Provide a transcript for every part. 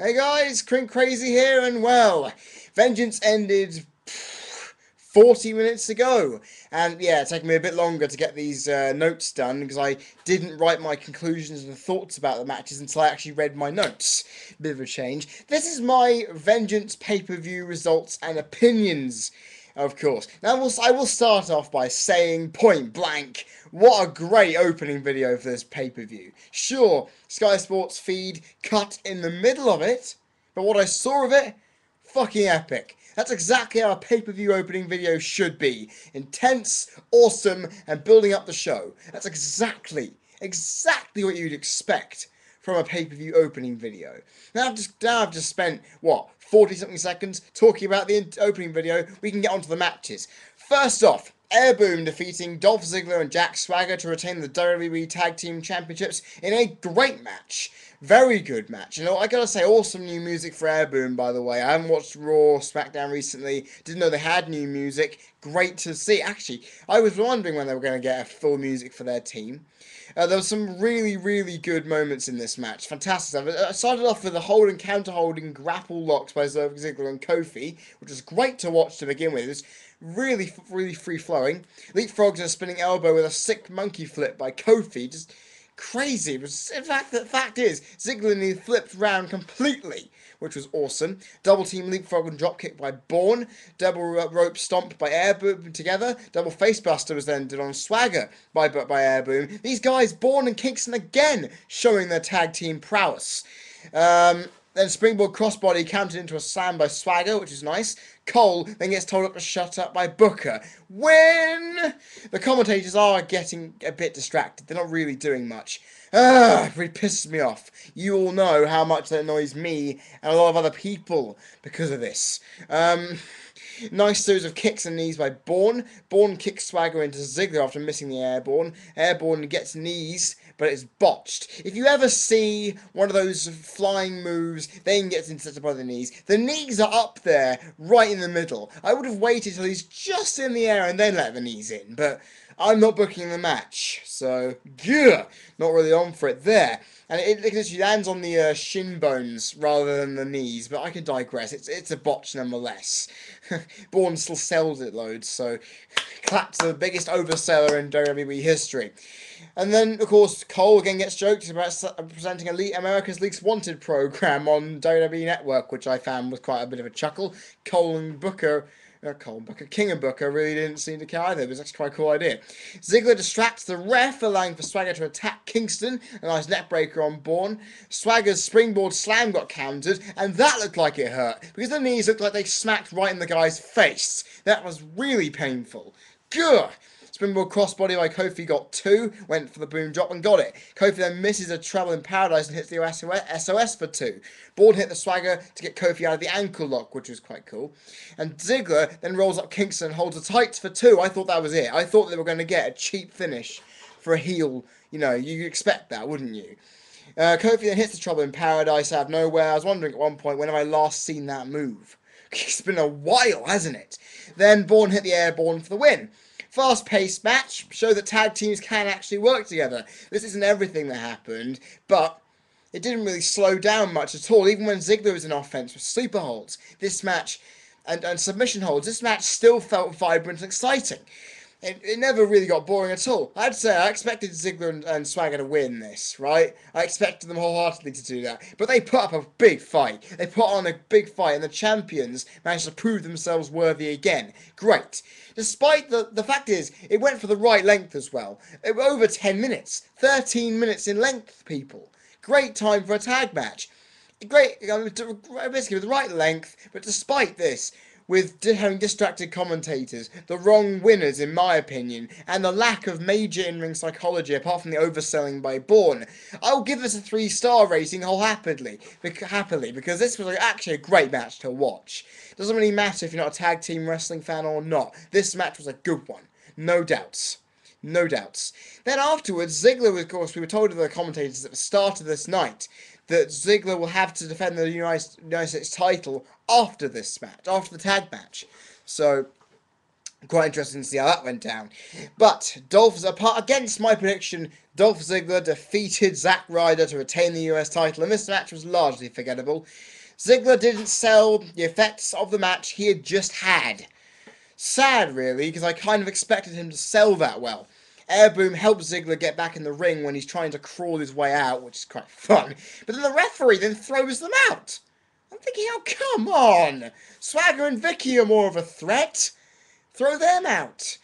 Hey guys, Crink Crazy here, and well, Vengeance ended 40 minutes ago, and yeah, it's taken me a bit longer to get these notes done because I didn't write my conclusions and thoughts about the matches until I actually read my notes. Bit of a change. This is my Vengeance pay-per-view results and opinions. Of course. Now I will start off by saying point blank, what a great opening video for this pay-per-view. Sure, Sky Sports feed cut in the middle of it, but what I saw of it, fucking epic. That's exactly how a pay-per-view opening video should be. Intense, awesome, and building up the show. That's exactly what you'd expect from a pay-per-view opening video. Now I've just spent, what, 40-something seconds talking about the opening video. We can get on to the matches. First off, AirBoom defeating Dolph Ziggler and Jack Swagger to retain the WWE Tag Team Championships in a great match. Very good match. You know, I gotta say, awesome new music for AirBoom, by the way. I haven't watched Raw, SmackDown recently. Didn't know they had new music. Great to see. Actually, I was wondering when they were going to get a full music for their team. There were some really good moments in this match. Fantastic. I started off with a hold and counter-holding grapple locks by Ziggler and Kofi, which was great to watch to begin with. It was really free-flowing. Leapfrogs and a spinning elbow with a sick monkey flip by Kofi. Just crazy. It was, in fact, the fact is, Ziggler nearly flipped round completely, which was awesome. Double team leapfrog and dropkick by Bourne. Double rope stomp by AirBoom together. Double facebuster was then done on Swagger by AirBoom. These guys, Bourne and Kingston, again showing their tag team prowess. Then springboard crossbody counted into a slam by Swagger, which is nice. Cole then gets told up to shut up by Booker. Win! The commentators are getting a bit distracted. They're not really doing much. It really pisses me off. You all know how much that annoys me and a lot of other people because of this. Nice series of kicks and knees by Bourne. Bourne kicks Swagger into Ziggler after missing the airborne. Airborne gets knees, but it's botched. If you ever see one of those flying moves, then gets intercepted by the knees. The knees are up there, right in the middle. I would have waited till he's just in the air and then let the knees in, but I'm not booking the match, so yeah, not really on for it there. And it literally lands on the shin bones rather than the knees, but I can digress. It's a botch nonetheless. Bourne still sells it loads, so clap to the biggest overseller in WWE history. And then, of course, Cole again gets joked about presenting America's Least Wanted program on WWE Network, which I found was quite a bit of a chuckle. Cole and Booker, King and Booker really didn't seem to care either. It was actually quite a cool idea. Ziggler distracts the ref, allowing for Swagger to attack Kingston. A nice neckbreaker on Bourne. Swagger's springboard slam got countered, and that looked like it hurt, because the knees looked like they smacked right in the guy's face. That was really painful. Gah! Springboard crossbody by Kofi got 2, went for the boom drop and got it. Kofi then misses a Trouble in Paradise and hits the SOS for 2. Bourne hit the Swagger to get Kofi out of the ankle lock, which was quite cool. And Ziggler then rolls up Kingston and holds the tights for 2. I thought that was it. I thought they were going to get a cheap finish for a heel. You know, you expect that, wouldn't you? Kofi then hits the Trouble in Paradise out of nowhere. I was wondering at one point, when have I last seen that move? It's been a while, hasn't it? Then Bourne hit the airborne for the win. Fast-paced match, show that tag teams can actually work together. This isn't everything that happened, but it didn't really slow down much at all, even when Ziggler was in offense with sleeper holds. This match, and submission holds, this match still felt vibrant and exciting. It never really got boring at all. I'd say I expected Ziggler and Swagger to win this, right? I expected them wholeheartedly to do that. But they put up a big fight. They put on a big fight, and the champions managed to prove themselves worthy again. Great. Despite the fact is, it went for the right length as well. It was over 10 minutes. 13 minutes in length, people. Great time for a tag match. Great, basically with the right length, but despite this, with having distracted commentators, the wrong winners in my opinion, and the lack of major in-ring psychology apart from the overselling by Bourne, I will give this a 3-star rating happily, because this was actually a great match to watch. It doesn't really matter if you're not a tag team wrestling fan or not, this match was a good one, no doubts. No doubts. Then afterwards, Ziggler, of course, we were told to the commentators at the start of this night that Ziggler will have to defend the United States title after this match, after the tag match. So, Quite interesting to see how that went down. But against my prediction, Dolph Ziggler defeated Zack Ryder to retain the US title, and this match was largely forgettable. Ziggler didn't sell the effects of the match he had just had. Sad, really, because I kind of expected him to sell that well. AirBoom helps Ziggler get back in the ring when he's trying to crawl his way out, which is quite fun. But then the referee then throws them out. I'm thinking, oh, come on! Swagger and Vicky are more of a threat. Throw them out.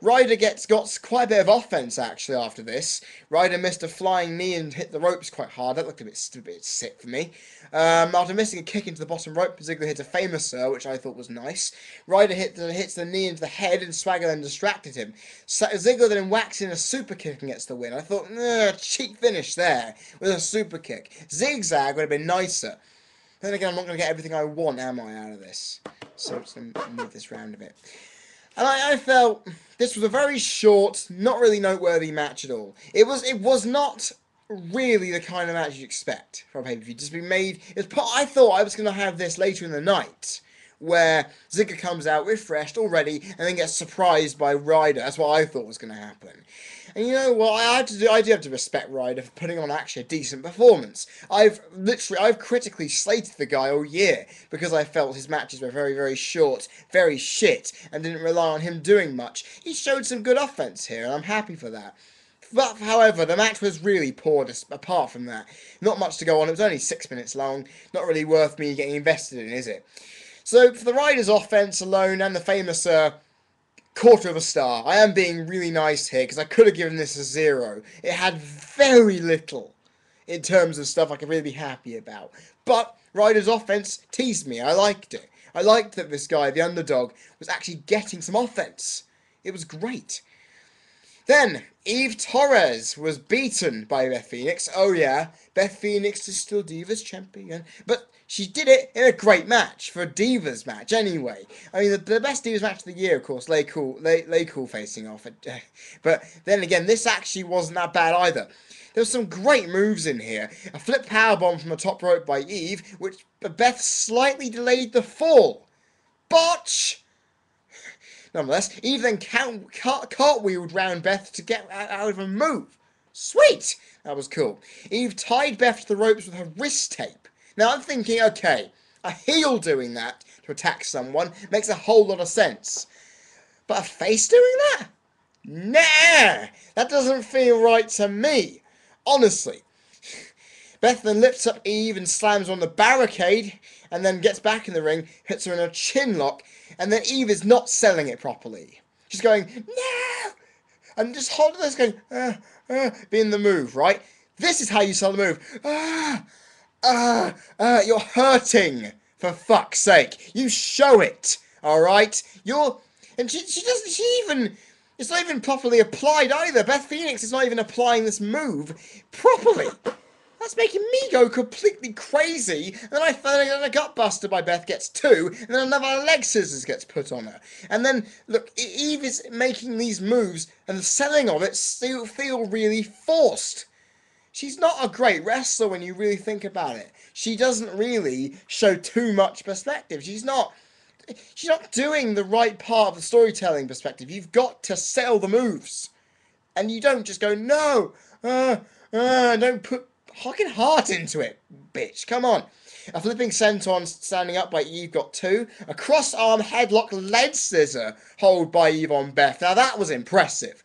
Ryder got quite a bit of offense, actually, after this. Ryder missed a flying knee and hit the ropes quite hard. That looked a bit sick for me. After missing a kick into the bottom rope, Ziggler hit a famouser, which I thought was nice. Ryder hits the knee into the head, and Swagger then distracted him. Ziggler then whacks in a super kick and gets the win. I thought, cheap finish there with a super kick. Zigzag would have been nicer. Then again, I'm not going to get everything I want, am I, out of this? So I'm just going to move this round a bit. And I felt this was a very short, not really noteworthy match at all. It was not really the kind of match you'd expect from a pay-per-view. Just be made. I thought I was going to have this later in the night, where Ziggler comes out refreshed already and then gets surprised by Ryder. That's what I thought was going to happen. And you know what? I do have to respect Ryder for putting on actually a decent performance. I've critically slated the guy all year because I felt his matches were very, very short, very shit, and didn't rely on him doing much. He showed some good offense here, and I'm happy for that. But, however, the match was really poor, apart from that. Not much to go on. It was only 6 minutes long. Not really worth me getting invested in, is it? So, for the Ryder's offense alone and the famous quarter of a star. I am being really nice here because I could have given this a 0. It had very little in terms of stuff I could really be happy about. But Ryder's offense teased me. I liked it. I liked that this guy, the underdog, was actually getting some offense. It was great. Then, Eve Torres was beaten by Beth Phoenix. Oh yeah, Beth Phoenix is still Divas champion. But she did it in a great match, for a Divas match anyway. I mean, the best Divas match of the year, of course, Lay Cool facing off. But then again, this actually wasn't that bad either. There were some great moves in here. A flip powerbomb from the top rope by Eve, which Beth slightly delayed the fall. Botch! Nonetheless, Eve then cartwheeled round Beth to get out of a move. Sweet! That was cool. Eve tied Beth to the ropes with her wrist tape. Now I'm thinking, okay, a heel doing that to attack someone makes a whole lot of sense. But a face doing that? Nah! That doesn't feel right to me. Honestly. Beth then lifts up Eve and slams on the barricade, and then gets back in the ring, hits her in a chin lock, and then Eve is not selling it properly. She's going, no! And just holding this going, being the move, right? This is how you sell the move. You're hurting, for fuck's sake. You show it, alright? And it's not even properly applied either. Beth Phoenix is not even applying this move properly. That's making me go completely crazy. And then a gutbuster by Beth gets 2, and then another leg scissors gets put on her. And then, look, Eve is making these moves, and the selling of it still feel really forced. She's not a great wrestler when you really think about it. She doesn't really show too much perspective. She's not doing the right part of the storytelling perspective. You've got to sell the moves. And you don't just go, no, don't put fucking heart into it, bitch. Come on. A flipping senton standing up by Eve got 2. A cross-arm headlock leg scissor hold by Eve on Beth. Now that was impressive.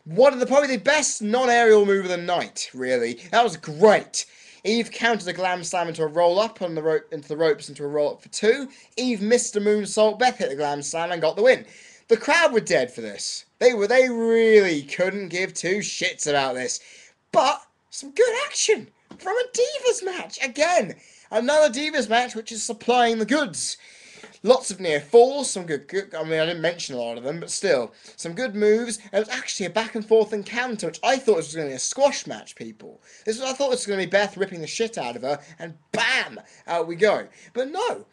Probably the best non-aerial move of the night, really. That was great. Eve countered a glam slam into a roll-up on the rope, into the ropes into a roll-up for 2. Eve missed a moonsault. Beth hit the glam slam and got the win. The crowd were dead for this. They really couldn't give 2 shits about this. But some good action from a Divas match. Again, another Divas match which is supplying the goods. Lots of near falls, some good, I mean, I didn't mention a lot of them, but still, some good moves. And it was actually a back and forth encounter, which I thought was going to be a squash match, people. I thought this was going to be Beth ripping the shit out of her, and bam, out we go. But no,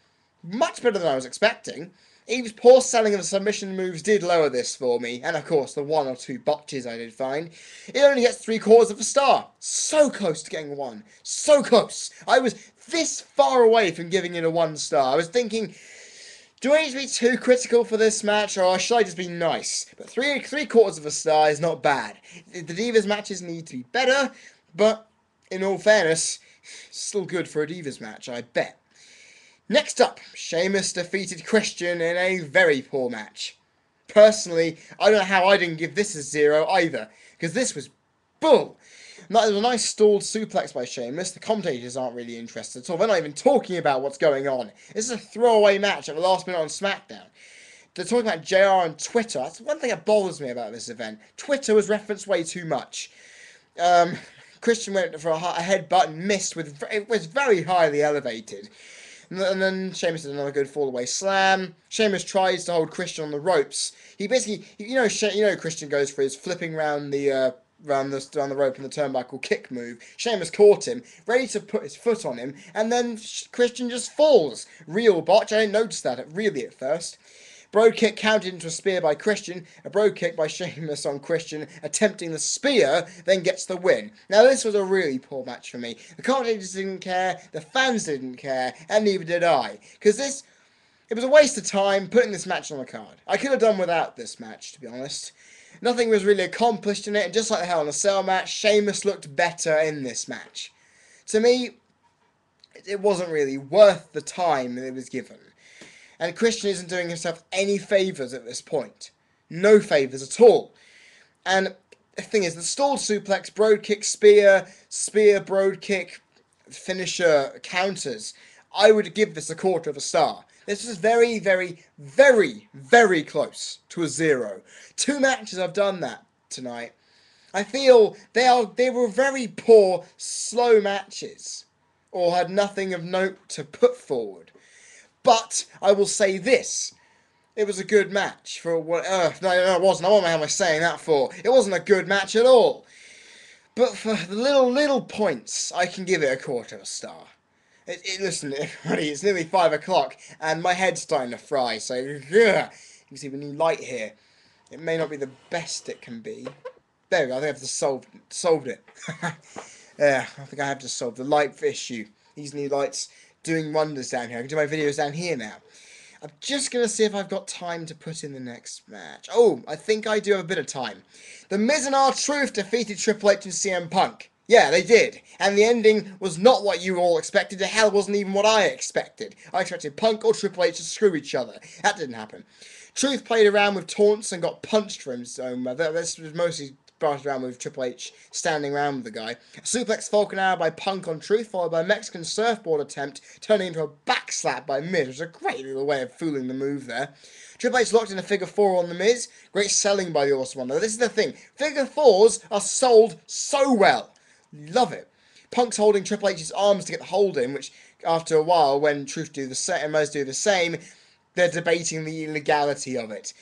much better than I was expecting. Eve's poor selling of the submission moves did lower this for me, and of course the 1 or 2 botches I did find. It only gets 3/4 of a star. So close to getting 1. So close. I was this far away from giving it a 1 star. I was thinking Do I need to be too critical for this match, or should I just be nice? But three quarters of a star is not bad. The Divas matches need to be better, but in all fairness, still good for a Divas match, I bet. Next up, Sheamus defeated Christian in a very poor match. Personally, I don't know how I didn't give this a 0 either, because this was bull. There was a nice stalled suplex by Sheamus. The commentators aren't really interested at all. They're not even talking about what's going on. This is a throwaway match at the last minute on SmackDown. They're talking about JR on Twitter. That's one thing that bothers me about this event. Twitter was referenced way too much. Christian went for a headbutt and missed. It was very highly elevated. And then Sheamus did another good fall-away slam. Sheamus tries to hold Christian on the ropes. He basically, Christian goes for his flipping round the rope in the turnbuckle kick move. Sheamus caught him, ready to put his foot on him, and then Christian just falls. Real botch. I didn't notice that really at first. Brogue kick counted into a spear by Christian. A brogue kick by Sheamus on Christian, attempting the spear, then gets the win. Now this was a really poor match for me. The commentators didn't care, the fans didn't care, and neither did I. Because it was a waste of time putting this match on the card. I could have done without this match, to be honest. Nothing was really accomplished in it, and just like the Hell in a Cell match, Sheamus looked better in this match. To me, it wasn't really worth the time that it was given. And Christian isn't doing himself any favours at this point. No favours at all. And the thing is, the stalled suplex, brogue kick, spear, brogue kick, finisher, counters, I would give this a quarter of a star. This is very, very, very, very close to a 0. 2 matches I've done that tonight. I feel they were very poor, slow matches, or had nothing of note to put forward. But I will say this: it was a good match for what? No, it wasn't. What am I saying that for? It wasn't a good match at all. But for the little points, I can give it a quarter of a star. Listen, everybody, it's nearly 5 o'clock, and my head's starting to fry. So, you can see the new light here. It may not be the best it can be. There we go. I think I've just solved it. Yeah, I think I have just solved the light issue. These new lights doing wonders down here. I can do my videos down here now. I'm just going to see if I've got time to put in the next match. Oh, I think I do have a bit of time. The Miz and R-Truth defeated Triple H and CM Punk. Yeah, they did. And the ending was not what you all expected. The hell wasn't even what I expected. I expected Punk or Triple H to screw each other. That didn't happen. Truth played around with taunts and got punched for his own mother. This was mostly started around with Triple H standing around with the guy. A suplex Falcon Arrow by Punk on Truth, followed by a Mexican surfboard attempt, turning into a backslap by Miz, which was a great little way of fooling the move there. Triple H locked in a figure 4 on the Miz. Great selling by the Awesome One, though. This is the thing. Figure 4s are sold so well. Love it. Punk's holding Triple H's arms to get the hold in, which after a while, when Truth do the same and Miz do the same, they're debating the illegality of it.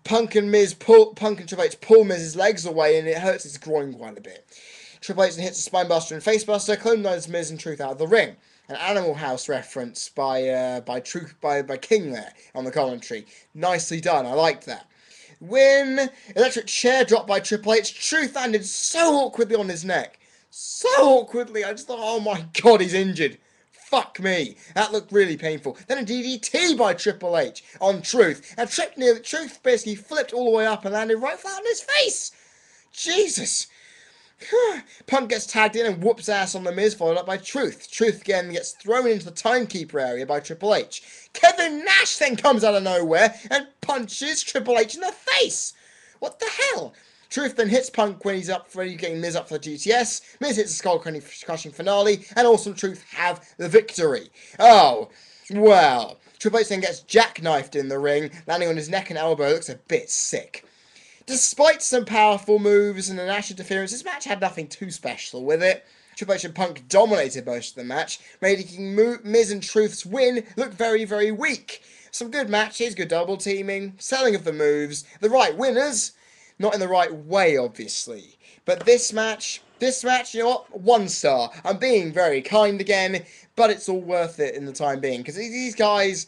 Punk and Triple H pull Miz's legs away, and it hurts his groin quite a bit. Triple H then hits a spinebuster and facebuster, clonises Miz and Truth out of the ring. An Animal House reference by King there on the commentary. Nicely done. I liked that. Win. Electric chair drop by Triple H. Truth landed so awkwardly on his neck. So awkwardly. I just thought, oh my god, he's injured. Fuck me. That looked really painful. Then a DDT by Triple H on Truth. And Truth basically flipped all the way up and landed right flat on his face. Jesus. Punk gets tagged in and whoops ass on the Miz, followed up by Truth. Truth again gets thrown into the timekeeper area by Triple H. Kevin Nash then comes out of nowhere and punches Triple H in the face. What the hell? Truth then hits Punk when he's up for getting Miz up for the GTS. Miz hits a skull-crushing finale, and Awesome Truth have the victory. Oh, well. Triple H then gets jackknifed in the ring, landing on his neck and elbow. It looks a bit sick. Despite some powerful moves and a Nash interference, this match had nothing too special with it. Triple H and Punk dominated most of the match, making Miz and Truth's win look very, very weak. Some good matches, good double teaming, selling of the moves, the right winners. Not in the right way, obviously. But this match, you know what? 1 star. I'm being very kind again, but it's all worth it in the time being. Because these guys,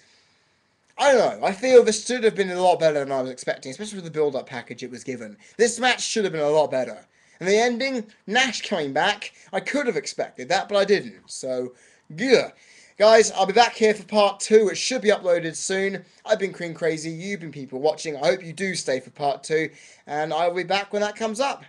I don't know. I feel this should have been a lot better than I was expecting, especially with the build-up package it was given. This match should have been a lot better. And the ending, Nash coming back, I could have expected that, but I didn't. So, yeah. Guys, I'll be back here for part 2. It should be uploaded soon. I've been Cream Crazy. You've been people watching. I hope you do stay for part 2. And I'll be back when that comes up.